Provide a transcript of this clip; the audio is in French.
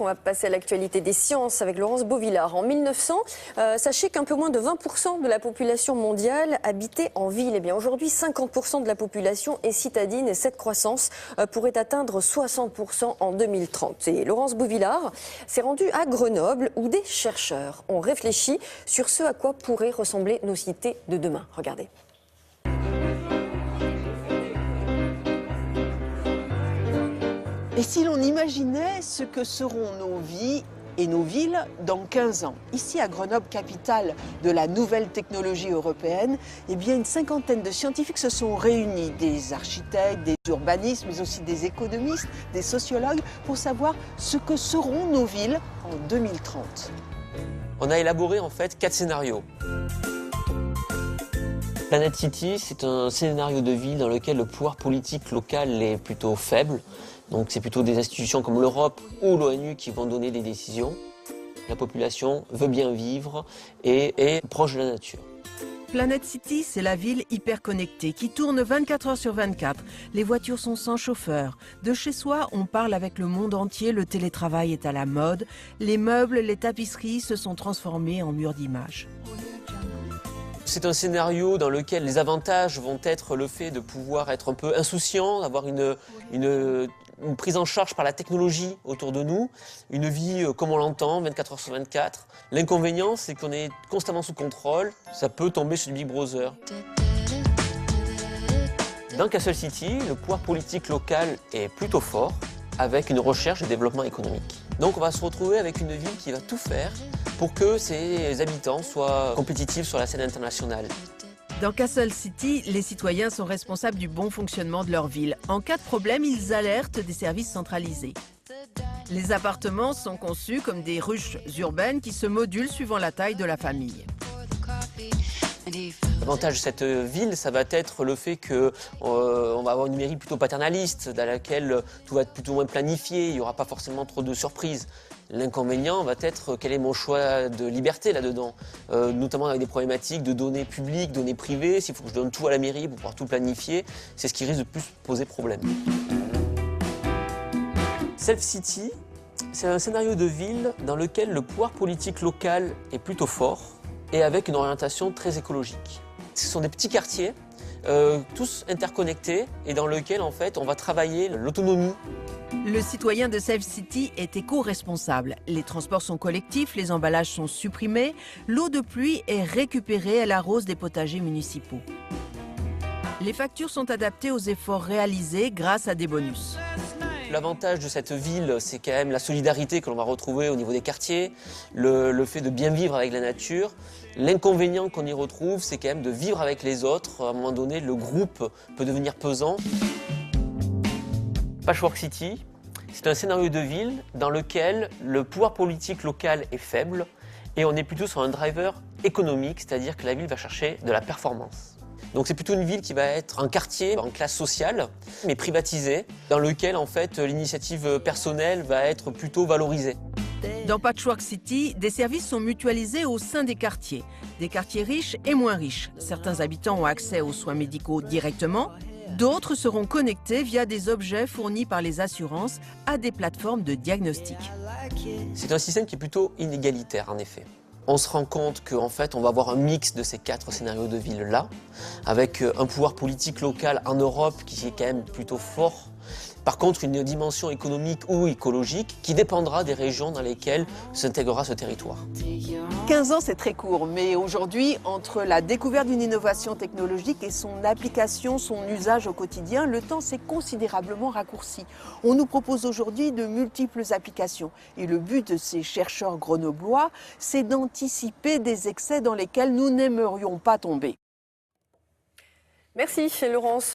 On va passer à l'actualité des sciences avec Laurence Beauvillard. En 1900, sachez qu'un peu moins de 20% de la population mondiale habitait en ville. Eh bien, aujourd'hui, 50% de la population est citadine et cette croissance pourrait atteindre 60% en 2030. Et Laurence Beauvillard s'est rendue à Grenoble où des chercheurs ont réfléchi sur ce à quoi pourraient ressembler nos cités de demain. Regardez. Et si l'on imaginait ce que seront nos vies et nos villes dans 15 ans? Ici à Grenoble, capitale de la nouvelle technologie européenne, eh bien une cinquantaine de scientifiques se sont réunis, des architectes, des urbanistes, mais aussi des économistes, des sociologues, pour savoir ce que seront nos villes en 2030. On a élaboré en fait 4 scénarios. Planet City, c'est un scénario de ville dans lequel le pouvoir politique local est plutôt faible. Donc c'est plutôt des institutions comme l'Europe ou l'ONU qui vont donner des décisions. La population veut bien vivre et est proche de la nature. Planet City, c'est la ville hyper connectée qui tourne 24 heures sur 24. Les voitures sont sans chauffeur. De chez soi, on parle avec le monde entier, le télétravail est à la mode. Les meubles, les tapisseries se sont transformés en murs d'images. C'est un scénario dans lequel les avantages vont être le fait de pouvoir être un peu insouciant, d'avoir une prise en charge par la technologie autour de nous, une vie comme on l'entend, 24 heures sur 24. L'inconvénient, c'est qu'on est constamment sous contrôle, ça peut tomber sur du Big Brother. Dans Castle City, le pouvoir politique local est plutôt fort, avec une recherche et développement économique. Donc on va se retrouver avec une ville qui va tout faire pour que ses habitants soient compétitifs sur la scène internationale. Dans Castle City, les citoyens sont responsables du bon fonctionnement de leur ville. En cas de problème, ils alertent des services centralisés. Les appartements sont conçus comme des ruches urbaines qui se modulent suivant la taille de la famille. L'avantage de cette ville, ça va être le fait qu'on va avoir une mairie plutôt paternaliste, dans laquelle tout va être plutôt moins planifié, il n'y aura pas forcément trop de surprises. L'inconvénient va être quel est mon choix de liberté là-dedans, notamment avec des problématiques de données publiques, données privées, s'il faut que je donne tout à la mairie pour pouvoir tout planifier, c'est ce qui risque de plus poser problème. Self City, c'est un scénario de ville dans lequel le pouvoir politique local est plutôt fort et avec une orientation très écologique. Ce sont des petits quartiers, tous interconnectés et dans lesquels en fait on va travailler l'autonomie. Le citoyen de Self City est éco-responsable. Les transports sont collectifs, les emballages sont supprimés, l'eau de pluie est récupérée, elle arrose des potagers municipaux. Les factures sont adaptées aux efforts réalisés grâce à des bonus. L'avantage de cette ville, c'est quand même la solidarité que l'on va retrouver au niveau des quartiers, le fait de bien vivre avec la nature. L'inconvénient qu'on y retrouve, c'est quand même de vivre avec les autres. À un moment donné, le groupe peut devenir pesant. Patchwork City, c'est un scénario de ville dans lequel le pouvoir politique local est faible et on est plutôt sur un driver économique, c'est-à-dire que la ville va chercher de la performance. Donc c'est plutôt une ville qui va être un quartier en classe sociale, mais privatisé, dans lequel en fait l'initiative personnelle va être plutôt valorisée. Dans Patchwork City, des services sont mutualisés au sein des quartiers riches et moins riches. Certains habitants ont accès aux soins médicaux directement, d'autres seront connectés via des objets fournis par les assurances à des plateformes de diagnostic. C'est un système qui est plutôt inégalitaire en effet. On se rend compte qu'en fait, on va avoir un mix de ces 4 scénarios de ville-là, avec un pouvoir politique local en Europe qui est quand même plutôt fort. Par contre, une dimension économique ou écologique qui dépendra des régions dans lesquelles s'intégrera ce territoire. 15 ans, c'est très court, mais aujourd'hui, entre la découverte d'une innovation technologique et son application, son usage au quotidien, le temps s'est considérablement raccourci. On nous propose aujourd'hui de multiples applications. Et le but de ces chercheurs grenoblois, c'est d'anticiper des excès dans lesquels nous n'aimerions pas tomber. Merci Laurence.